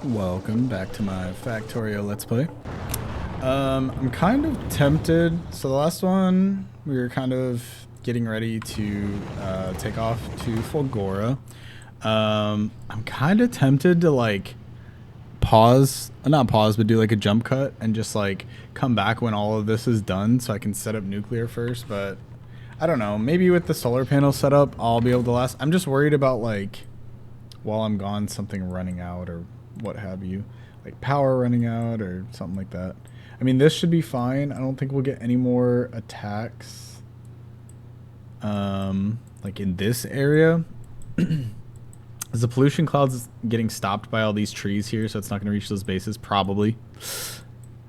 Welcome back to my Factorio Let's Play. I'm kind of tempted. So the last one, we were kind of getting ready to take off to Fulgora. I'm kind of tempted to like pause, not pause, but do like a jump cut and just like come back when all of this is done so I can set up nuclear first. But I don't know, maybe with the solar panel set up, I'll be able to last. I'm just worried about like while I'm gone, something running out or what have you, like power running out or something like that. I mean, this should be fine. I don't think we'll get any more attacks like in this area. Is the pollution clouds getting stopped by all these trees here, so it's not going to reach those bases? Probably.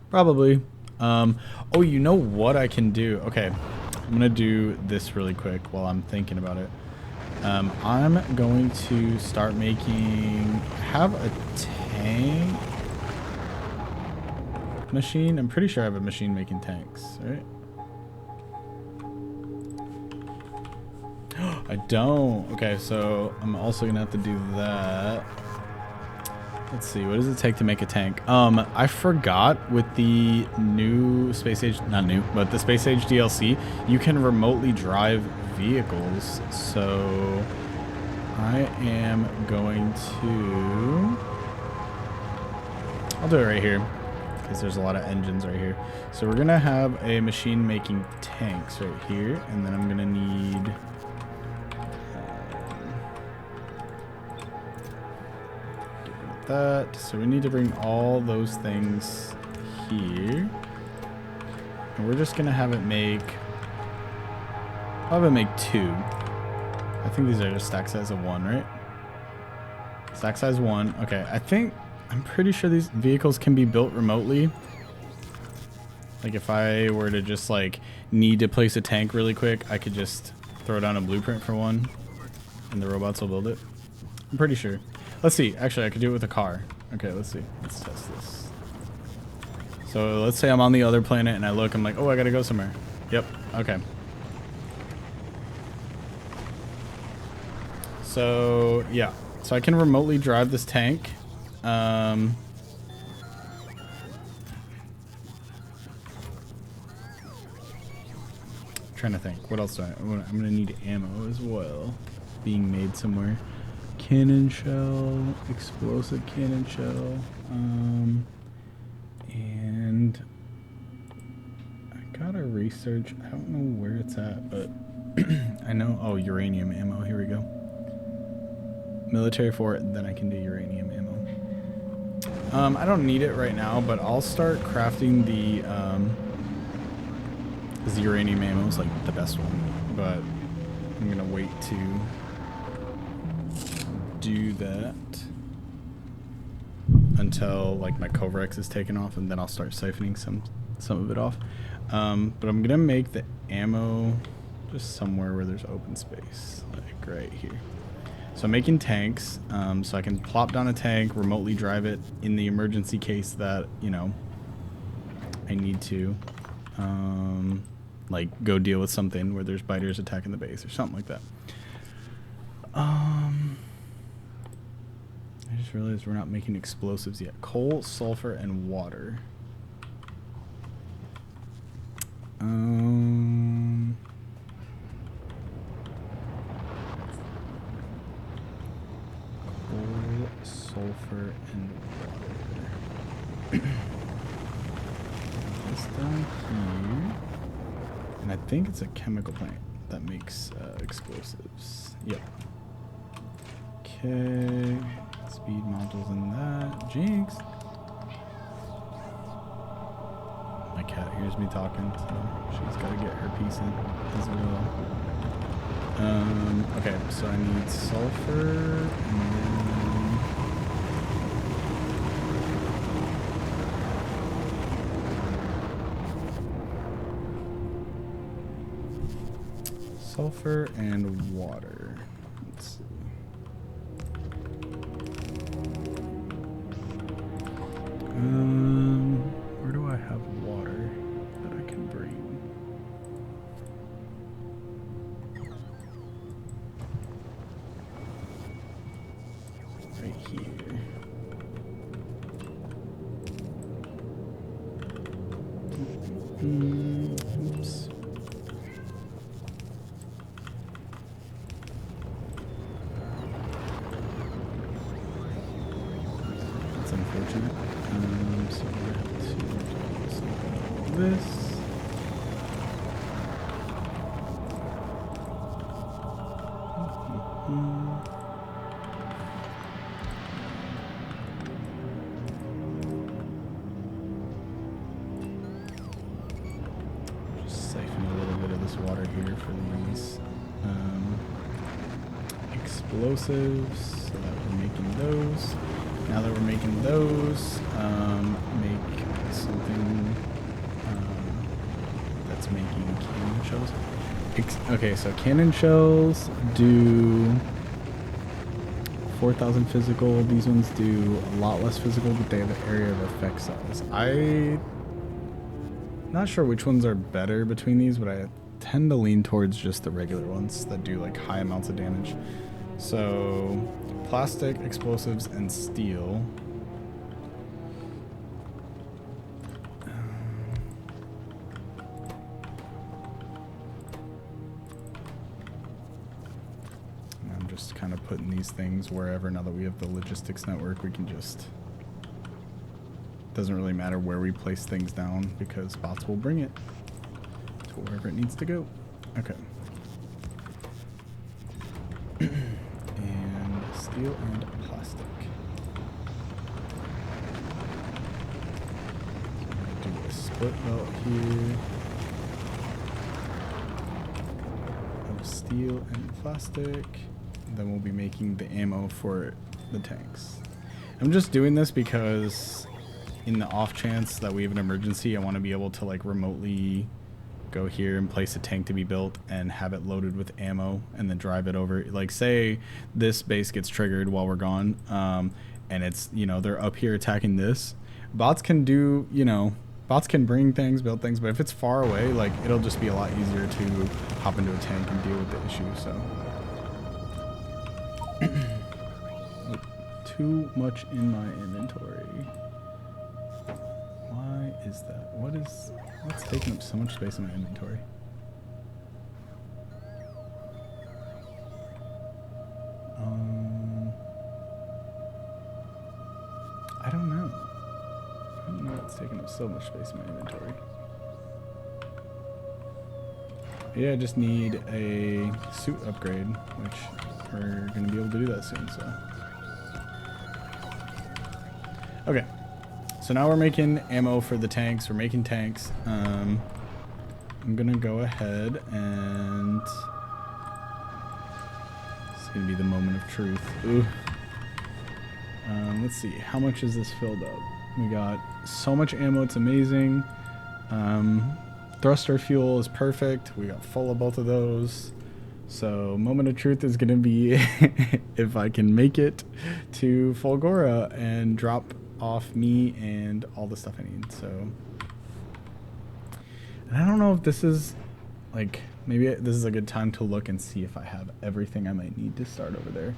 Oh, you know what I can do? Okay, I'm going to do this really quick while I'm thinking about it. I'm going to start making, have a tank machine. I'm pretty sure I have a machine making tanks, right? I don't. Okay, so I'm also gonna have to do that. Let's see, what does it take to make a tank? I forgot with the new Space Age, not new, but the Space Age DLC, you can remotely drive vehicles. So I am going to, I'll do it right here because there's a lot of engines right here. So we're gonna have a machine making tanks right here, and then I'm gonna need that. So we need to bring all those things here, and we're just gonna have it make, I'll have it make 2. I think these are just stack size of 1, right? Stack size 1. Okay, I'm pretty sure these vehicles can be built remotely. Like if I were to just like need to place a tank really quick, I could just throw down a blueprint for one and the robots will build it. I'm pretty sure. Let's see. Actually, I could do it with a car. Okay, let's see. Let's test this. So let's say I'm on the other planet and I look, I'm like, oh, I gotta go somewhere. Yep. Okay. So yeah. So I can remotely drive this tank. Trying to think. What else do I'm gonna need ammo as well. Being made somewhere. Cannon shell, explosive cannon shell, and I gotta research. I don't know where it's at, but I know. Oh, uranium ammo. Here we go. Military for it, then I can do uranium ammo. I don't need it right now, but I'll start crafting the because the uranium ammo is like the best one, but I'm gonna wait to do that until like my Covrex is taken off, and then I'll start siphoning some of it off. But I'm gonna make the ammo just somewhere where there's open space, like right here. So I'm making tanks, so I can plop down a tank, remotely drive it in the emergency case that, you know, I need to like go deal with something where there's biters attacking the base or something like that. I just realized we're not making explosives yet. Coal, sulfur, and water. Coal, sulfur, and water. This down here. And I think it's a chemical plant that makes explosives. Yep. Okay. Speed modules in that. Jinx. My cat hears me talking, so she's got to get her piece in as well. Okay, so I need sulfur and then sulfur and water. Let's see. Where do I have water that I can bring? Right here. Oops. That's unfortunate. So we have to do this. Just siphon a little bit of this water here for these explosives, so that we're making those. Now that we're making those, make something that's making cannon shells. Okay, so cannon shells do 4,000 physical. These ones do a lot less physical, but they have an area of effect size. I'm not sure which ones are better between these, but I tend to lean towards just the regular ones that do like high amounts of damage. So plastic, explosives, and steel. I'm just kind of putting these things wherever. Now that we have the logistics network, we can just... Doesn't really matter where we place things down because bots will bring it to wherever it needs to go. Okay. And steel and plastic. So I'm going to do a split belt here of steel and plastic. Then we'll be making the ammo for the tanks. I'm just doing this because in the off chance that we have an emergency, I want to be able to like remotely go here and place a tank to be built and have it loaded with ammo and then drive it over. Like say this base gets triggered while we're gone, and it's, you know, they're up here attacking this. Bots can do, you know, bots can bring things, build things, but if it's far away, like it'll just be a lot easier to hop into a tank and deal with the issue. So too much in my inventory. Why is that? What's taking up so much space in my inventory? I don't know. I don't know what's taking up so much space in my inventory. Yeah, I just need a suit upgrade, which we're gonna be able to do that soon, so. Okay. So now we're making ammo for the tanks. We're making tanks. I'm gonna go ahead and it's gonna be the moment of truth. Ooh. Let's see. How much is this filled up? We got so much ammo. It's amazing. Thruster fuel is perfect. We got full of both of those. So moment of truth is gonna be if I can make it to Fulgora and drop off me and all the stuff I need. So, and I don't know if this is like, maybe this is a good time to look and see if I have everything I might need to start over there.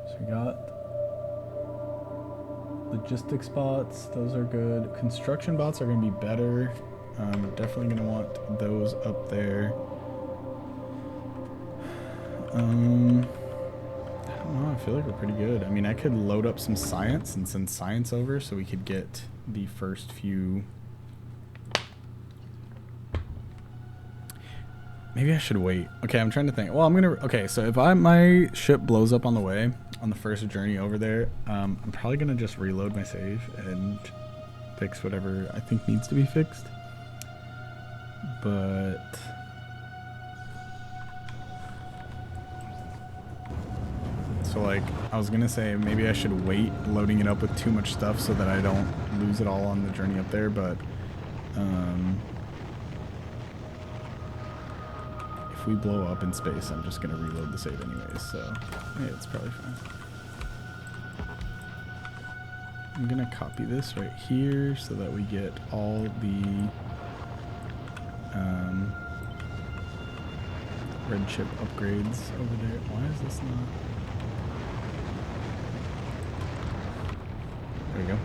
So we got logistics bots, those are good. Construction bots are going to be better. Definitely going to want those up there. I don't know, I feel like we're pretty good. I mean, I could load up some science and send science over so we could get the first few. Maybe I should wait. Okay, I'm trying to think. Well, okay, so if my ship blows up on the way, on the first journey over there, I'm probably gonna just reload my save and fix whatever I think needs to be fixed. But so like, I was gonna say maybe I should wait loading it up with too much stuff so that I don't lose it all on the journey up there, but if we blow up in space, I'm just gonna reload the save anyways, so yeah, it's probably fine. I'm gonna copy this right here so that we get all the red chip upgrades over there. Why is this not? There we go.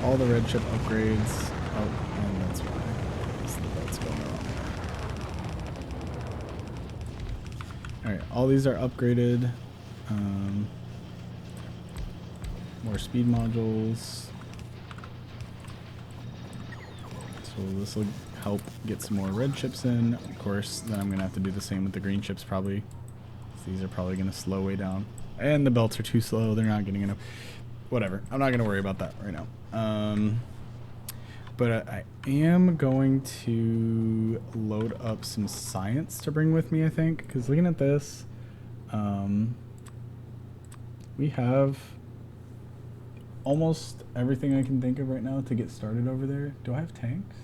all the red chip upgrades. Oh, and that's why the belt's going the wrong way. Alright, all these are upgraded. More speed modules. So this will help get some more red chips in. Of course, then I'm going to have to do the same with the green chips probably. These are probably going to slow way down. And the belts are too slow. They're not getting enough. Whatever. I'm not going to worry about that right now. But I am going to load up some science to bring with me, I think. Because looking at this, we have almost everything I can think of right now to get started over there. Do I have tanks?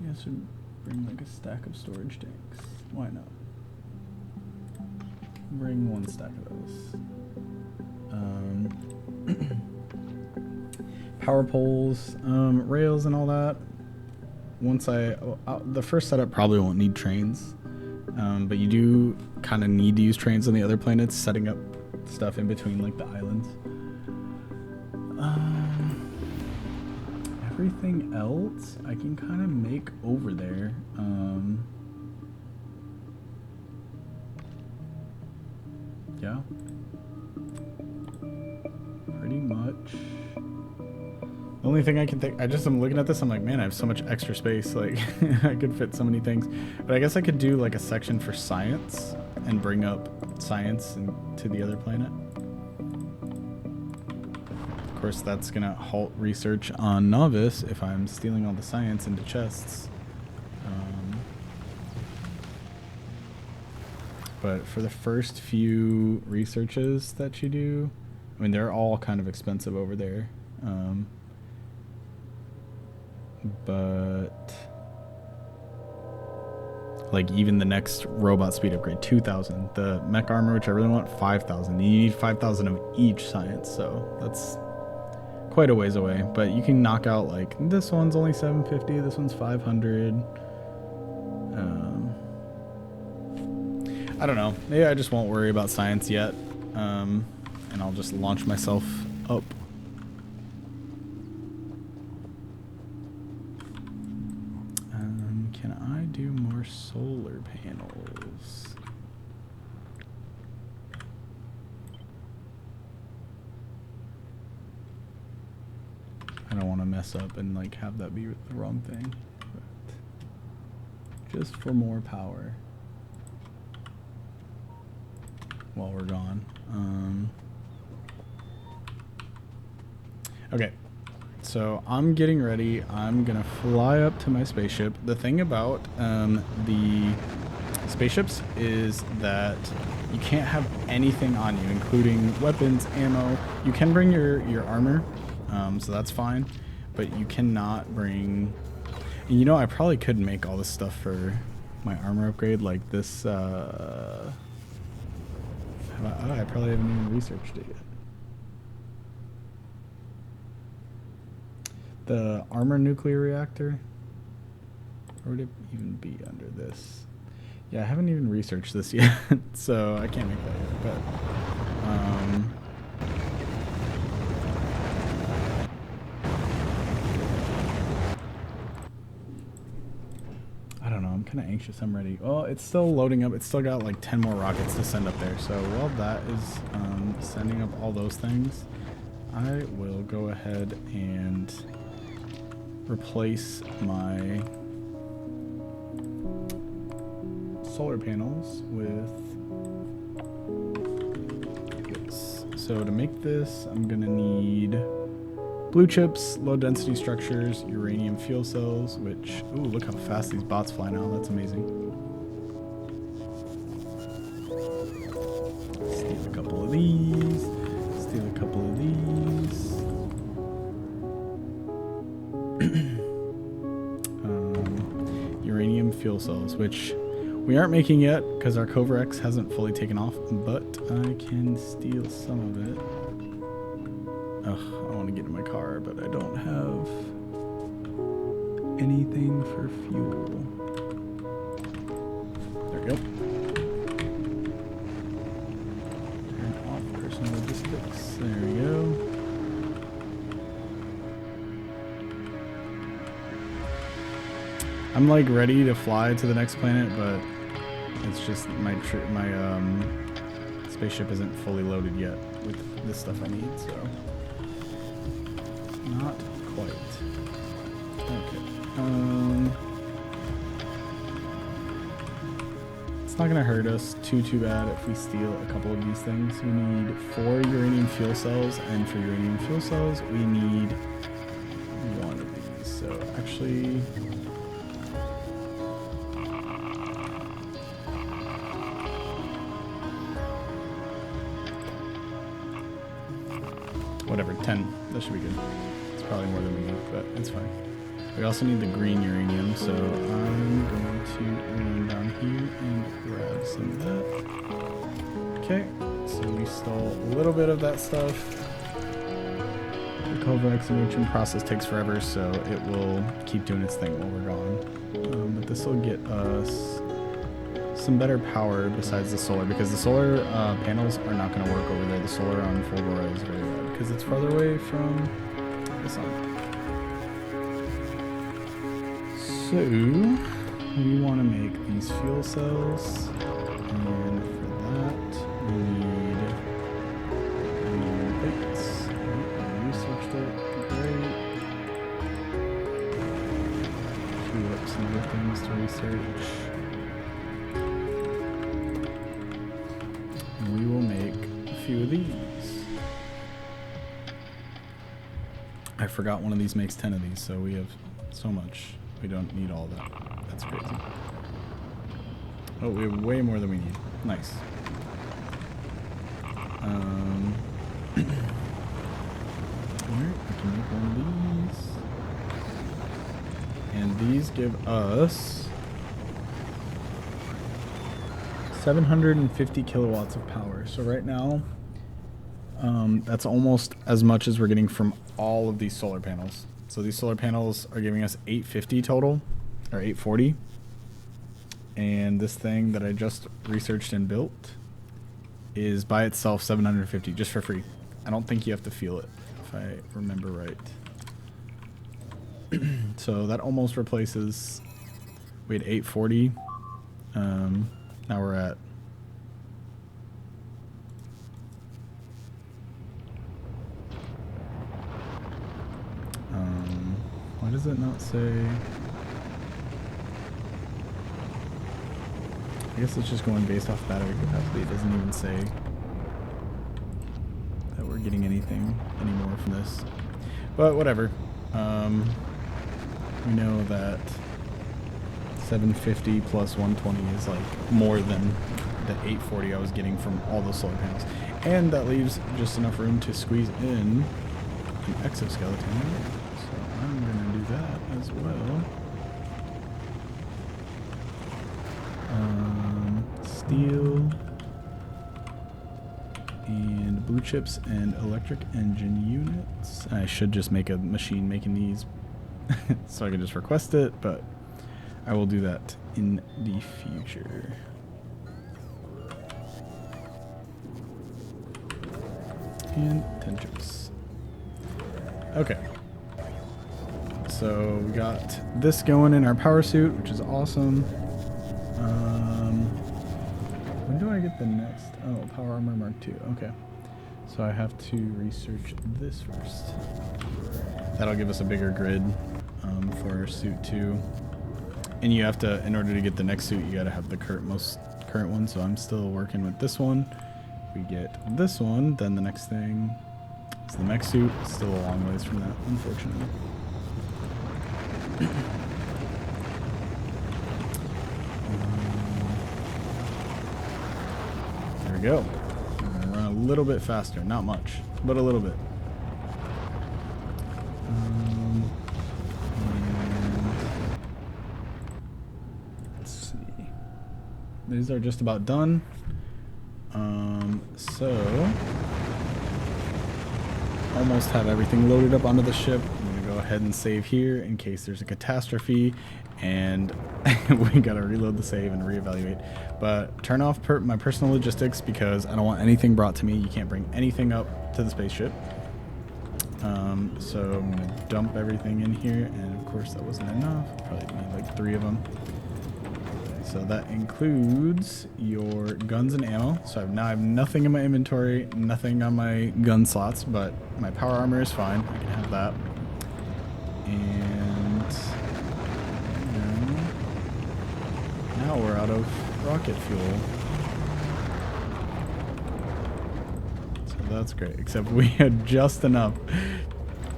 Yeah, so bring like a stack of storage tanks. Why not? Bring one stack of those. Power poles, rails and all that. Once the first setup probably won't need trains. But you do kind of need to use trains on the other planets, setting up stuff in between like the islands. Everything else I can kind of make over there. Yeah. Pretty much. The only thing I can think, I'm looking at this, I'm like, man, I have so much extra space. Like, I could fit so many things. But I guess I could do like a section for science and bring up science to the other planet. Of course, that's going to halt research on Novice if I'm stealing all the science into chests. But for the first few researches that you do, I mean, they're all kind of expensive over there. But like even the next robot speed upgrade, 2,000. The mech armor, which I really want, 5,000. You need 5,000 of each science, so that's quite a ways away. But you can knock out like this one's only 750, this one's 500. I don't know. Maybe I just won't worry about science yet, and I'll just launch myself up. Can I do more solar panels? I don't want to mess up and like have that be the wrong thing, but just for more power while we're gone. Okay. So I'm getting ready. I'm gonna fly up to my spaceship. The thing about the spaceships is that you can't have anything on you, including weapons, ammo. You can bring your armor, so that's fine, but you cannot bring. And you know, I probably could make all this stuff for my armor upgrade, like this. I probably haven't even researched it yet. The armor nuclear reactor, or would it even be under this? Yeah, I haven't even researched this yet, so I can't make that yet, but I don't know, I'm kind of anxious. I'm ready. Well, it's still loading up. It's still got like 10 more rockets to send up there, so while that is sending up all those things, I will go ahead and replace my solar panels with this. So to make this, I'm gonna need blue chips, low density structures, uranium fuel cells, which, ooh, look how fast these bots fly now. That's amazing. Steal a couple of these. Steal a couple of these. Uranium fuel cells, which we aren't making yet because our Covrex hasn't fully taken off, but I can steal some of it. Ugh, I want to get in my car, but I don't have anything for fuel. There we go. Turn off personal logistics. There we go. I'm like ready to fly to the next planet, but it's just my spaceship isn't fully loaded yet with this stuff I need, so not quite. Okay. It's not gonna hurt us too bad if we steal a couple of these things. We need 4 uranium fuel cells, and for uranium fuel cells, we need 1 of these. So actually, whatever, 10. That should be good. It's probably more than we need, but it's fine. We also need the green uranium, so I'm going to run down here and grab some of that. Okay, so we stole a little bit of that stuff. The Kovacs enrichment process takes forever, so it will keep doing its thing while we're gone. But this will get us some better power besides the solar, because the solar panels are not going to work over there. The solar on Fulgora is very bad because it's farther away from the sun. So, we want to make these fuel cells, and for that, we need bits. I researched it, great. Queue up some other things to research. And we will make a few of these. I forgot one of these makes 10 of these, so we have so much. We don't need all that. That's crazy. Oh, we have way more than we need. Nice. Alright, we can make one of these. And these give us 750 kilowatts of power. So right now, that's almost as much as we're getting from all of these solar panels. So these solar panels are giving us 850 total, or 840. And this thing that I just researched and built is by itself 750, just for free. I don't think you have to feel it, if I remember right. So that almost replaces, we had 840. Now we're at why does it not say? I guess it's just going based off battery capacity. It doesn't even say that we're getting anything anymore from this. But whatever. We know that 750 plus 120 is like more than the 840 I was getting from all those solar panels. And that leaves just enough room to squeeze in an exoskeleton. So I'm going to do that as well. Steel and blue chips and electric engine units. I should just make a machine making these so I can just request it, but I will do that in the future. And 10 chips. Okay. So we got this going in our power suit, which is awesome. When do I get the next? Oh, Power Armor Mark II. Okay. So I have to research this first. That'll give us a bigger grid for our suit too. And you have to, in order to get the next suit, you gotta have the most current one. So I'm still working with this one. We get this one, then the next thing is the mech suit. Still a long ways from that, unfortunately. There we go. I'm gonna run a little bit faster, not much, but a little bit. And let's see. These are just about done. So almost have everything loaded up onto the ship. I'm gonna go ahead and save here in case there's a catastrophe and we gotta reload the save and reevaluate. But turn off my personal logistics because I don't want anything brought to me. You can't bring anything up to the spaceship. So I'm gonna dump everything in here, and of course that wasn't enough. Probably need like 3 of them. So that includes your guns and ammo. So now I have nothing in my inventory, nothing on my gun slots, but my power armor is fine. I can have that. And now we're out of rocket fuel. So that's great, except we had just enough.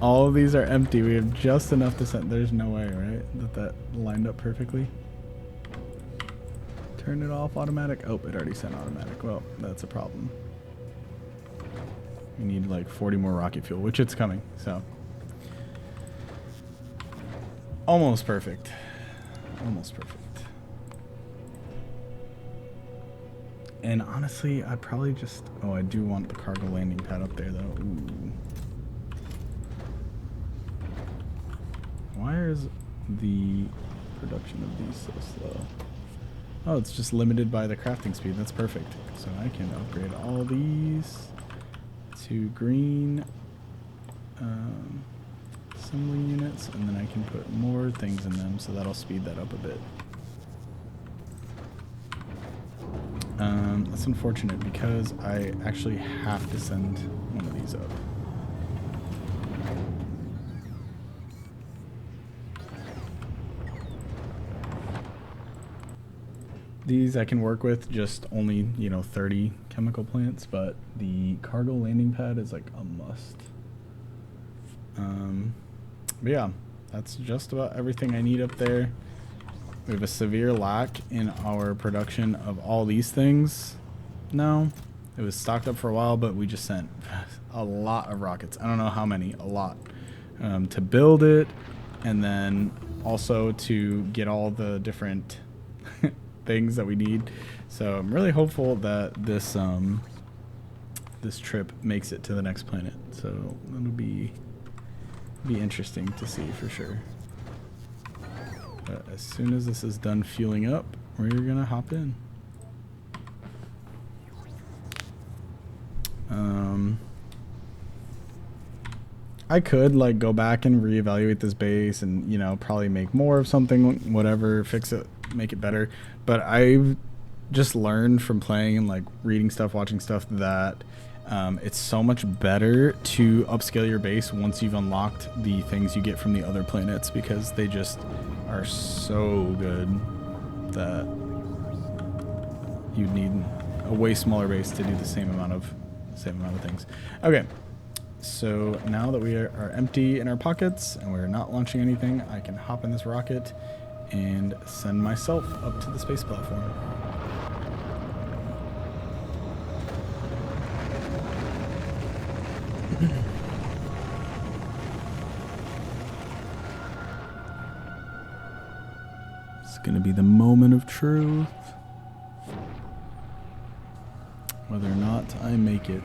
All of these are empty. We have just enough to send. There's no way, right? That lined up perfectly. Turn it off automatic. Oh, it already sent automatic. Well, that's a problem. We need like 40 more rocket fuel, which it's coming, so. Almost perfect. Almost perfect. And honestly, I'd probably just... Oh, I do want the cargo landing pad up there, though. Ooh. Why is the production of these so slow? Oh, it's just limited by the crafting speed. That's perfect. So I can upgrade all these to green assembly units, and then I can put more things in them, so that'll speed that up a bit. That's unfortunate because I actually have to send one of these up. These I can work with, just only, 30 chemical plants, but the cargo landing pad is like a must. But yeah, that's just about everything I need up there. We have a severe lack in our production of all these things now. It was stocked up for a while, but we just sent a lot of rockets. I don't know how many, a lot, to build it, and then also to get all the different things that we need. So I'm really hopeful that this this trip makes it to the next planet. So it'll be interesting to see for sure. But as soon as this is done fueling up, we're gonna hop in. I could like go back and reevaluate this base and probably make more of something, whatever, fix it, make it better. But I've just learned from playing and like reading stuff, watching stuff, that it's so much better to upscale your base once you've unlocked the things you get from the other planets, because they just are so good that you'd need a way smaller base to do the same amount of things. Okay, so now that we are empty in our pockets and we're not launching anything, I can hop in this rocket and send myself up to the space platform. It's gonna be the moment of truth. Whether or not I make it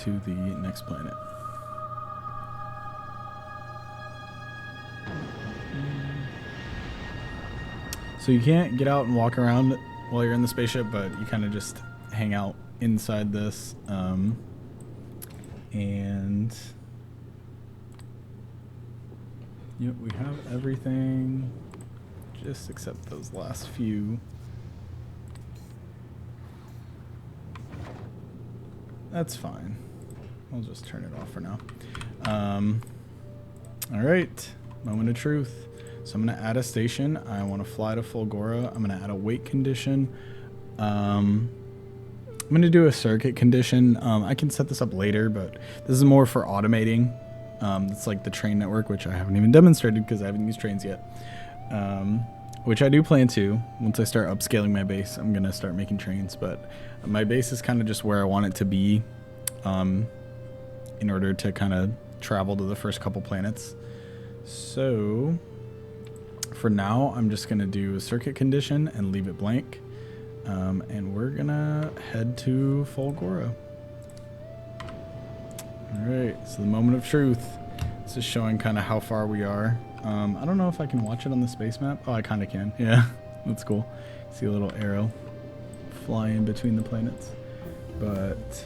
to the next planet. So you can't get out and walk around while you're in the spaceship, but you kind of just hang out inside this. And yep, we have everything, just except those last few. That's fine. I'll just turn it off for now. All right, moment of truth. So I'm going to add a station. I want to fly to Fulgora. I'm going to add a weight condition. I'm going to do a circuit condition. I can set this up later, but this is more for automating. It's like the train network, which I haven't even demonstrated because I haven't used trains yet. Which I do plan to. Once I start upscaling my base, I'm going to start making trains. But my base is kind of just where I want it to be in order to kind of travel to the first couple planets. So for now, I'm just going to do a circuit condition and leave it blank. And we're going to head to Fulgora. All right, so the moment of truth. This is showing kind of how far we are. I don't know if I can watch it on the space map. Oh, I kind of can. Yeah, that's cool. See a little arrow fly in between the planets. But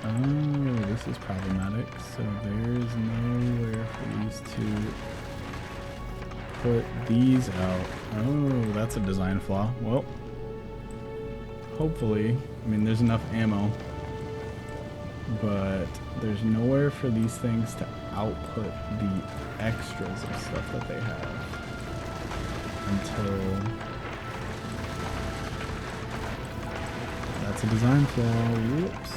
Oh, this is problematic. So there's nowhere for these to put these out. Oh, that's a design flaw. Well, hopefully, I mean, there's enough ammo, but there's nowhere for these things to output the extras of stuff that they have until... That's a design flaw. Whoops.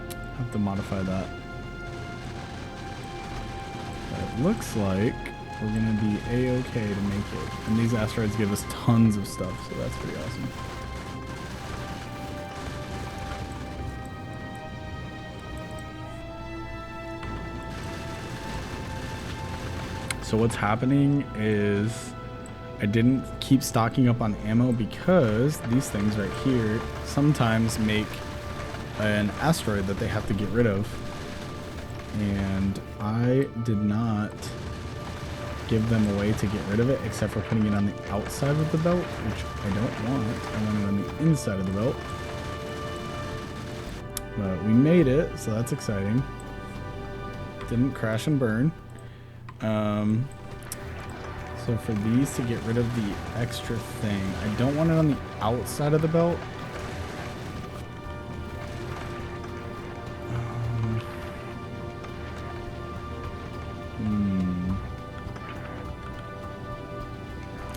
I have to modify that. But it looks like we're gonna be a-okay to make it. And these asteroids give us tons of stuff, so that's pretty awesome. So what's happening is I didn't keep stocking up on ammo because these things right here sometimes make an asteroid that they have to get rid of. And I did not give them a way to get rid of it except for putting it on the outside of the belt, which I don't want. I want it on the inside of the belt. But we made it, so that's exciting. Didn't crash and burn. So for these to get rid of the extra thing, I don't want it on the outside of the belt.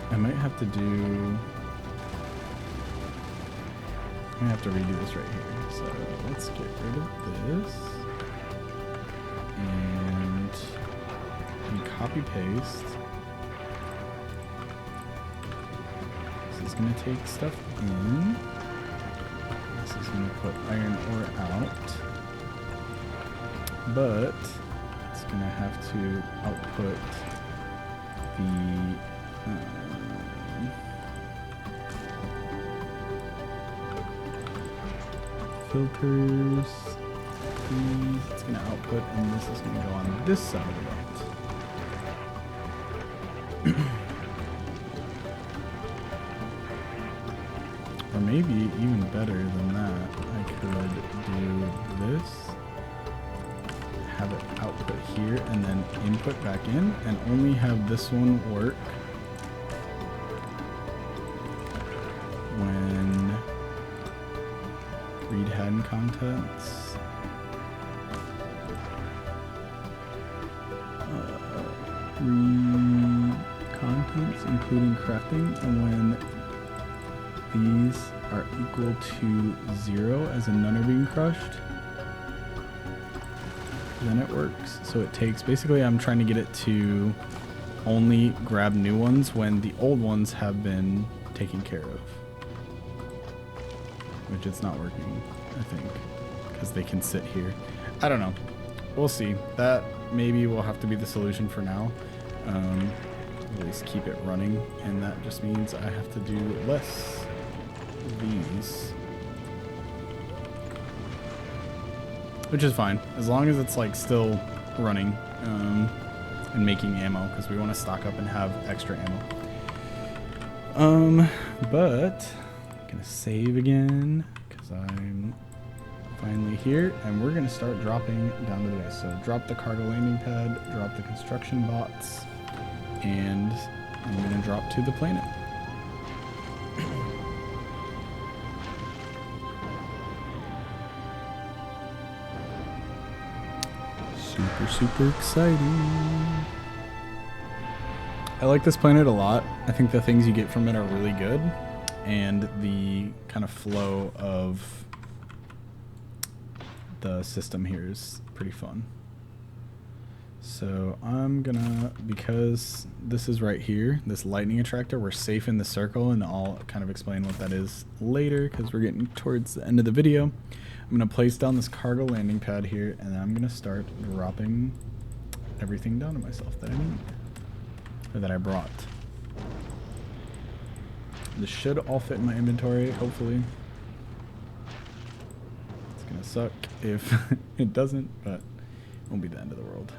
I might have to do... I have to redo this right here. So let's get rid of this. And copy paste. This is going to take stuff in. This is going to put iron ore out. But it's going to have to output the filters. It's going to output, and this is going to go on this side of the belt. Or maybe even better than that, I could do this, have it output here, and then input back in, and only have this one work when read hidden contents. Read contents, including crafting, and when these are equal to 0, as in none are being crushed, then it works. So it takes, basically I'm trying to get it to only grab new ones when the old ones have been taken care of. Which it's not working, I think, because they can sit here. I don't know. We'll see. That maybe will have to be the solution for now. At least keep it running, and that just means I have to do less of these. Which is fine, as long as it's like still running and making ammo, because we want to stock up and have extra ammo. But I'm gonna save again because I'm finally here, and we're gonna start dropping down to the base. So drop the cargo landing pad, drop the construction bots, and I'm gonna drop to the planet. Super exciting. I like this planet a lot. I think the things you get from it are really good, and the kind of flow of the system here is pretty fun. So I'm gonna, because this is right here, this lightning attractor, we're safe in the circle, and I'll kind of explain what that is later because we're getting towards the end of the video. I'm gonna place down this cargo landing pad here, and then I'm gonna start dropping everything down to myself that I need, or that I brought. This should all fit in my inventory, hopefully. It's gonna suck if it doesn't, but it won't be the end of the world.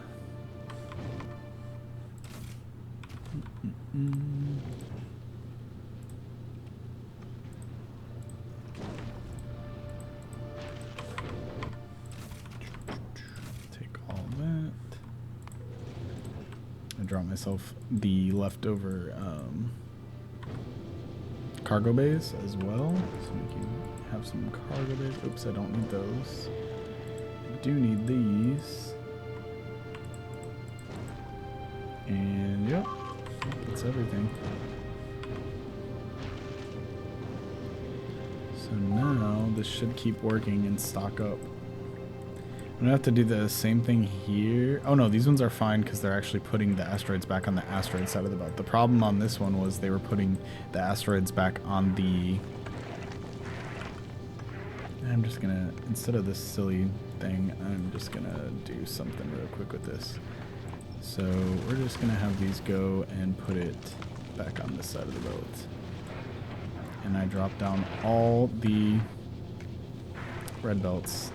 drop myself the leftover cargo bays as well. So we can have some cargo bays. Oops, I don't need those. I do need these. And yep, that's everything. So now this should keep working and stock up. I'm gonna have to do the same thing here. Oh no, these ones are fine because they're actually putting the asteroids back on the asteroid side of the belt. The problem on this one was they were putting the asteroids back on the... I'm just gonna, instead of this silly thing, I'm just gonna do something real quick with this. So we're just gonna have these go and put it back on this side of the belt. And I drop down all the red belts.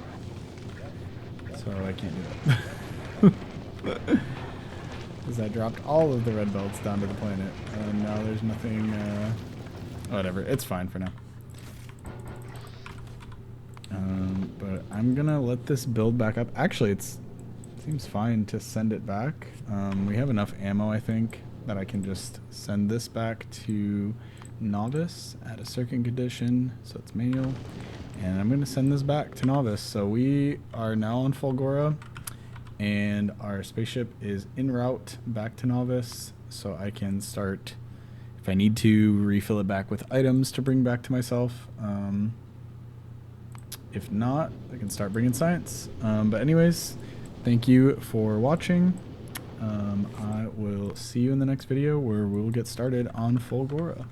So I can't do that. Because I dropped all of the red belts down to the planet. And now there's nothing, whatever. It's fine for now. But I'm gonna let this build back up. Actually, it seems fine to send it back. We have enough ammo, I think, that I can just send this back to Novice at a certain condition. So it's manual. And I'm going to send this back to Novice. So we are now on Fulgora, and our spaceship is en route back to Novice. So I can start, if I need to, refill it back with items to bring back to myself. If not, I can start bringing science. But anyways, thank you for watching. I will see you in the next video where we'll get started on Fulgora.